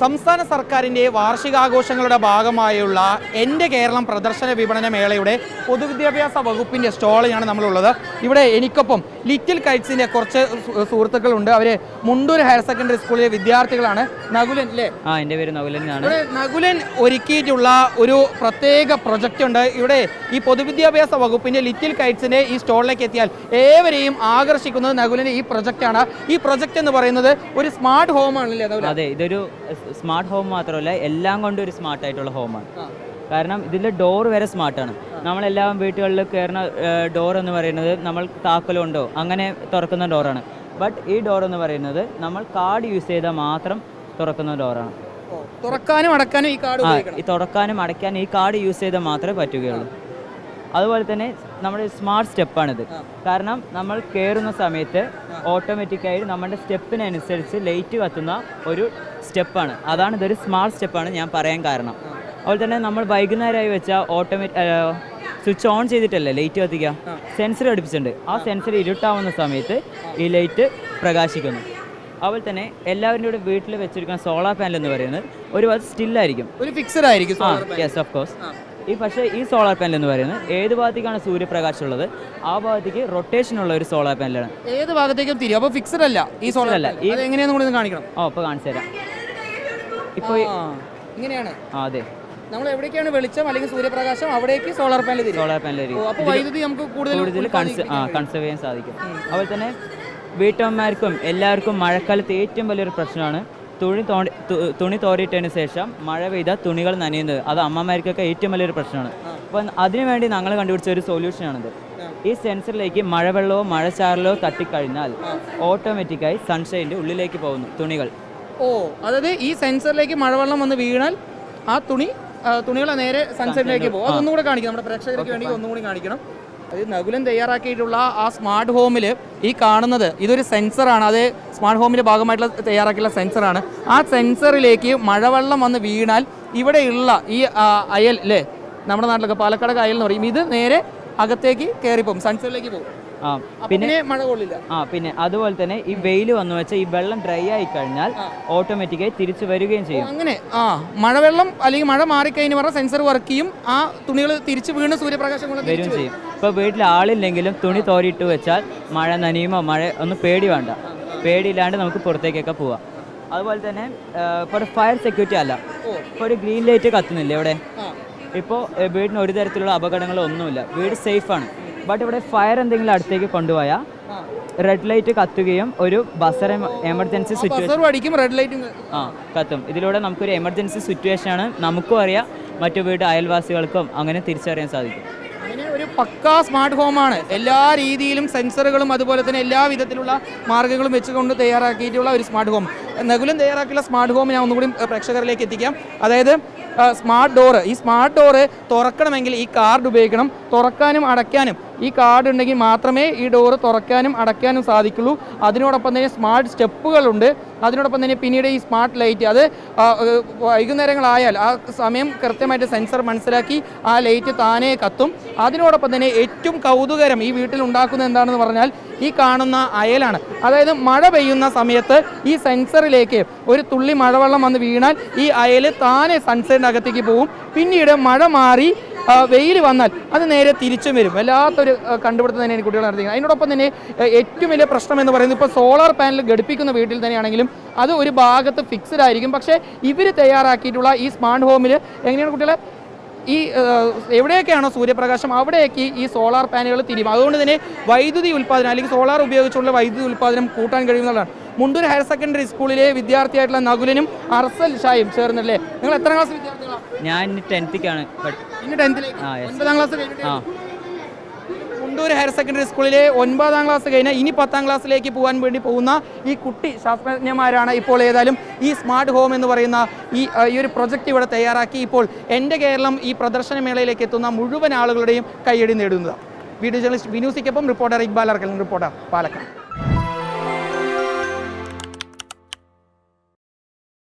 സംസ്ഥാന സർക്കാരിൻ്റെ വാർഷികാഘോഷങ്ങളുടെ ഭാഗമായുള്ള എൻ്റെ കേരളം പ്രദർശന വിപണന മേളയുടെ പൊതുവിദ്യാഭ്യാസ വകുപ്പിൻ്റെ സ്റ്റാളിലാണ് നമ്മളുള്ളത്. ഇവിടെ എനിക്കൊപ്പം ലിറ്റിൽ കൈറ്റ്സിൻ്റെ കുറച്ച് സുഹൃത്തുക്കളുണ്ട്. അവർ മുണ്ടൂർ ഹയർ സെക്കൻഡറി സ്കൂളിലെ വിദ്യാർത്ഥികളാണ്. നകുലൻ അല്ലേ? എൻ്റെ പേര് നകുലനാണ്. ഇവിടെ നകുലൻ ഒരുക്കിയിട്ടുള്ള ഒരു പ്രത്യേക പ്രൊജക്റ്റ് ഉണ്ട്. ഇവിടെ ഈ പൊതുവിദ്യാഭ്യാസ വകുപ്പിൻ്റെ ലിറ്റിൽ കൈറ്റ്സിൻ്റെ ഈ സ്റ്റാളിലേക്ക് എത്തിയാൽ ഏവരെയും ആകർഷിക്കുന്നത് നകുലിൻ്റെ ഈ പ്രൊജക്റ്റാണ്. ഈ പ്രൊജക്റ്റ് എന്ന് പറയുന്നത് ഒരു സ്മാർട്ട് ഹോം ആണല്ലേ? അതെ, ഇതൊരു സ്മാർട്ട് ഹോം മാത്രമല്ല, എല്ലാം കൊണ്ടും ഒരു സ്മാർട്ട് ആയിട്ടുള്ള ഹോമാണ്. കാരണം ഇതിൻ്റെ ഡോർ വരെ സ്മാർട്ടാണ്. നമ്മളെല്ലാം വീട്ടുകളിൽ കയറുന്ന ഡോർ എന്ന് പറയുന്നത് നമ്മൾ താക്കലുണ്ടോ അങ്ങനെ തുറക്കുന്ന ഡോറാണ്. ബട്ട് ഈ ഡോർ എന്ന് പറയുന്നത് നമ്മൾ കാർഡ് യൂസ് ചെയ്താൽ മാത്രം തുറക്കുന്ന ഡോറാണ്. തുറക്കാനും അടക്കാനും ഈ കാർഡ് തുറക്കാനും അടയ്ക്കാനും ഈ കാർഡ് യൂസ് ചെയ്താൽ മാത്രമേ പറ്റുകയുള്ളൂ. അതുപോലെ തന്നെ നമ്മുടെ സ്മാർട്ട് സ്റ്റെപ്പാണിത്. കാരണം നമ്മൾ കയറുന്ന സമയത്ത് ഓട്ടോമാറ്റിക്കായി നമ്മുടെ സ്റ്റെപ്പിനനുസരിച്ച് ലൈറ്റ് കത്തുന്ന ഒരു സ്റ്റെപ്പാണ്. അതാണ് ഇതൊരു സ്മാർട്ട് സ്റ്റെപ്പാണ് ഞാൻ പറയാൻ കാരണം. അതുപോലെ തന്നെ നമ്മൾ വൈകുന്നേരമായി വെച്ചാൽ സ്വിച്ച് ഓൺ ചെയ്തിട്ടല്ലേ ലൈറ്റ് കത്തിക്കുക, സെൻസർ ഘടിപ്പിച്ചിട്ടുണ്ട്. ആ സെൻസർ ഇരുട്ടാവുന്ന സമയത്ത് ഈ ലൈറ്റ് പ്രകാശിക്കുന്നു. അതുപോലെ തന്നെ എല്ലാവരുടെ കൂടെ വീട്ടിൽ വെച്ചിരിക്കുന്ന സോളാർ പാനൽ എന്ന് പറയുന്നത് ഒരു സ്റ്റില്ലായിരിക്കും, ഒരു ഫിക്സഡ് ആയിരിക്കും. Yes, of course. പക്ഷേ ഈ സോളാർ പാനൽ എന്ന് പറയുന്നത് ഏത് ഭാഗത്തേക്കാണ് സൂര്യപ്രകാശം ഉള്ളത് ആ ഭാഗത്തേക്ക് റൊട്ടേഷൻ ഉള്ള ഒരു സോളാർ പാനലാണ്. ഏത് ഭാഗത്തേക്കും തിരിയും. അപ്പോൾ ഫിക്സഡ് അല്ല ഈ സോളാർ അല്ല. എങ്ങനെയാണെന്ന് കാണിക്കണം. ഇപ്പോൾ കാണിച്ചു തരാം. ഇപ്പോൾ ഇങ്ങനെയാണ്. അതെ, നമ്മൾ എവിടേക്കാണ് വെളിച്ചം അല്ലെങ്കിൽ സൂര്യപ്രകാശം അവിടേക്ക് സോളാർ പാനൽ തിരിയും. സോളാർ പാനൽ അപ്പോൾ വൈദ്യുതി നമുക്ക് കൂടുതൽ കൺസേർവ് ചെയ്യാൻ സാധിക്കും. അതുപോലെ തന്നെ വീട്ടമ്മമാർക്കും എല്ലാവർക്കും മഴക്കാലത്ത് ഏറ്റവും വലിയൊരു പ്രശ്നമാണ് തുണി തോരിയിട്ടതിന് ശേഷം മഴ പെയ്താൽ തുണികൾ നനയുന്നത്. അത് അമ്മമാർക്കൊക്കെ ഏറ്റവും വലിയൊരു പ്രശ്നമാണ്. അപ്പം അതിനുവേണ്ടി ഞങ്ങൾ കണ്ടുപിടിച്ച ഒരു സൊല്യൂഷനാണിത്. ഈ സെൻസറിലേക്ക് മഴവെള്ളമോ മഴച്ചാറലോ തട്ടിക്കഴിഞ്ഞാൽ ഓട്ടോമാറ്റിക്കായി സൺഷൈൻ്റെ ഉള്ളിലേക്ക് പോകുന്നു തുണികൾ. അതായത് ഈ സെൻസറിലേക്ക് മഴവെള്ളം വന്ന് വീണാൽ ആ തുണികൾ നേരെ സൺസൈഡിലേക്ക് പോകും. അതൊന്നും കൂടെ കാണിക്കണം, നമ്മുടെ പ്രേക്ഷകർക്ക് വേണ്ടി ഒന്നും കൂടി കാണിക്കണം. അത് നകുലൻ തയ്യാറാക്കിയിട്ടുള്ള ആ സ്മാർട്ട് ഹോമിൽ ഈ കാണുന്നത് ഇതൊരു സെൻസറാണ്. അത് സ്മാർട്ട് ഹോമിൻ്റെ ഭാഗമായിട്ടുള്ള തയ്യാറാക്കിയുള്ള സെൻസറാണ്. ആ സെൻസറിലേക്ക് മഴവെള്ളം വന്ന് വീണാൽ ഇവിടെയുള്ള ഈ അയൽ അല്ലേ, നമ്മുടെ നാട്ടിലൊക്കെ പാലക്കാട് അയൽ എന്ന് പറയും, ഇത് നേരെ അകത്തേക്ക് കയറിപ്പോകും, സൺസൈഡിലേക്ക് പോകും. പിന്നെ മഴ കൊള്ളില്ല. പിന്നെ അതുപോലെ തന്നെ ഈ വെയിൽ വന്നു വെച്ചാൽ ഈ വെള്ളം ഡ്രൈ ആയി കഴിഞ്ഞാൽ ഓട്ടോമാറ്റിക്കായി തിരിച്ചു വരികയും ചെയ്യും. അങ്ങനെ മഴവെള്ളം അല്ലെങ്കിൽ മഴ മാറിക്കഴിഞ്ഞ് പറഞ്ഞാൽ സെൻസർ വർക്ക് ചെയ്യും, ആ തുണികൾ തിരിച്ചു വീണ് സൂര്യപ്രകാശം വരികയും ചെയ്യും. ഇപ്പോൾ വീട്ടിൽ ആളില്ലെങ്കിലും തുണി തോരിയിട്ട് വെച്ചാൽ മഴ നനയുമോ മഴ ഒന്നും പേടി വേണ്ട, പേടിയില്ലാണ്ട് നമുക്ക് പുറത്തേക്കൊക്കെ പോവാം. അതുപോലെ തന്നെ ഇപ്പോൾ ഒരു ഫയർ സെക്യൂരിറ്റി അല്ല, ഇപ്പോൾ ഒരു ഗ്രീൻ ലൈറ്റ് കത്തുന്നില്ല ഇവിടെ. ഇപ്പോൾ വീടിന് ഒരു തരത്തിലുള്ള അപകടങ്ങളോ ഒന്നുമില്ല, വീട് സേഫാണ്. ബട്ട് ഇവിടെ ഫയർ എന്തെങ്കിലും അടുത്തേക്ക് കൊണ്ടുപോയാൽ റെഡ് ലൈറ്റ് കത്തുകയും ഒരു ബസർ എമർജൻസി സിറ്റുവേഷൻ കത്തും. ഇതിലൂടെ നമുക്കൊരു എമർജൻസി സിറ്റുവേഷനാണ് നമുക്കും അറിയാം, മറ്റു വീട് അയൽവാസികൾക്കും അങ്ങനെ തിരിച്ചറിയാൻ സാധിക്കും. അങ്ങനെ ഒരു പക്കാ സ്മാർട്ട് ഹോമാണ്. എല്ലാ രീതിയിലും സെൻസറുകളും അതുപോലെ തന്നെ എല്ലാ വിധത്തിലുള്ള മാർഗ്ഗങ്ങളും വെച്ചുകൊണ്ട് തയ്യാറാക്കിയിട്ടുള്ള ഒരു സ്മാർട്ട് ഹോം. നകുലൻ തയ്യാറാക്കിയുള്ള സ്മാർട്ട് ഹോം ഞാൻ ഒന്നുകൂടി പ്രേക്ഷകരിലേക്ക് എത്തിക്കാം. അതായത് സ്മാർട്ട് ഡോറ്, ഈ സ്മാർട്ട് ഡോറ് തുറക്കണമെങ്കിൽ ഈ കാർഡ് ഉപയോഗിക്കണം. തുറക്കാനും അടയ്ക്കാനും ഈ കാർഡ് ഉണ്ടെങ്കിൽ മാത്രമേ ഈ ഡോറ് തുറക്കാനും അടയ്ക്കാനും സാധിക്കുള്ളൂ. അതിനോടൊപ്പം തന്നെ സ്മാർട്ട് സ്റ്റെപ്പുകളുണ്ട്. അതിനോടൊപ്പം തന്നെ പിന്നീട് ഈ സ്മാർട്ട് ലൈറ്റ്, അത് വൈകുന്നേരങ്ങളായാൽ ആ സമയം കൃത്യമായിട്ട് സെൻസർ മനസ്സിലാക്കി ആ ലൈറ്റ് താനേ കത്തും. അതിനോടൊപ്പം തന്നെ ഏറ്റവും കൗതുകരം ഈ വീട്ടിൽ ഉണ്ടാക്കുന്നത് എന്താണെന്ന് പറഞ്ഞാൽ ഈ കാണുന്ന അയലാണ്. അതായത് മഴ പെയ്യുന്ന സമയത്ത് ഈ സെൻസറിലേക്ക് ഒരു തുള്ളി മഴവെള്ളം വന്ന് വീണാൽ ഈ അയൽ താനെ സൺസൈഡിനകത്തേക്ക് പോകും. പിന്നീട് മഴ മാറി വെയിൽ വന്നാൽ അത് നേരെ തിരിച്ചും വരും. വല്ലാത്തൊരു കണ്ടുപിടുത്തം തന്നെയാണ് കുട്ടികൾ നടത്തിയത്. അതിനോടൊപ്പം തന്നെ ഏറ്റവും വലിയ പ്രശ്നം എന്ന് പറയുന്നത് ഇപ്പോൾ സോളാർ പാനൽ ഘടിപ്പിക്കുന്ന വീട്ടിൽ തന്നെയാണെങ്കിലും അത് ഒരു ഭാഗത്ത് ഫിക്സ്ഡ് ആയിരിക്കും. പക്ഷേ ഇവർ തയ്യാറാക്കിയിട്ടുള്ള ഈ സ്മാർട്ട് ഹോമിൽ എങ്ങനെയാണ് കുട്ടികളെ ഈ എവിടെയൊക്കെയാണോ സൂര്യപ്രകാശം അവിടെയൊക്കെ ഈ സോളാർ പാനലുകൾ തിരിയും. അതുകൊണ്ട് തന്നെ വൈദ്യുതി ഉൽപ്പാദനം അല്ലെങ്കിൽ സോളാർ ഉപയോഗിച്ചുള്ള വൈദ്യുതി ഉൽപ്പാദനം കൂട്ടാൻ കഴിയുന്നതാണ്. മുണ്ടൂർ ഹയർ സെക്കൻഡറി സ്കൂളിലെ വിദ്യാർത്ഥിയായിട്ടുള്ള നകുലനും അർസൽ ഷായും ചേർന്നല്ലേ. നിങ്ങൾ എത്ര ക്ലാസ് വിദ്യാർത്ഥികളാണ്? ഞാൻ 10th-ാണ്. മുണ്ടൂർ ഹയർ സെക്കൻഡറി സ്കൂളിലെ 9ാം ക്ലാസ് കഴിഞ്ഞാൽ ഇനി 10ാം ക്ലാസ്സിലേക്ക് പോകാൻ വേണ്ടി പോകുന്ന ഈ കുട്ടി ശാസ്ത്രജ്ഞന്മാരാണ് ഇപ്പോൾ ഏതായാലും ഈ സ്മാർട്ട് ഹോം എന്ന് പറയുന്ന ഈ ഒരു പ്രൊജക്റ്റ് ഇവിടെ തയ്യാറാക്കി ഇപ്പോൾ എൻ്റെ കേരളം ഈ പ്രദർശനമേളയിലേക്ക് എത്തുന്ന മുഴുവൻ ആളുകളുടെയും കയ്യടി നേടുന്നത്. വീഡിയോ ജേർണലിസ്റ്റ് വിനൂസിക്കൊപ്പം റിപ്പോർട്ടർ ഇക്ബാൽ അർക്കൽ, റിപ്പോർട്ടർ പാലക്കാട്.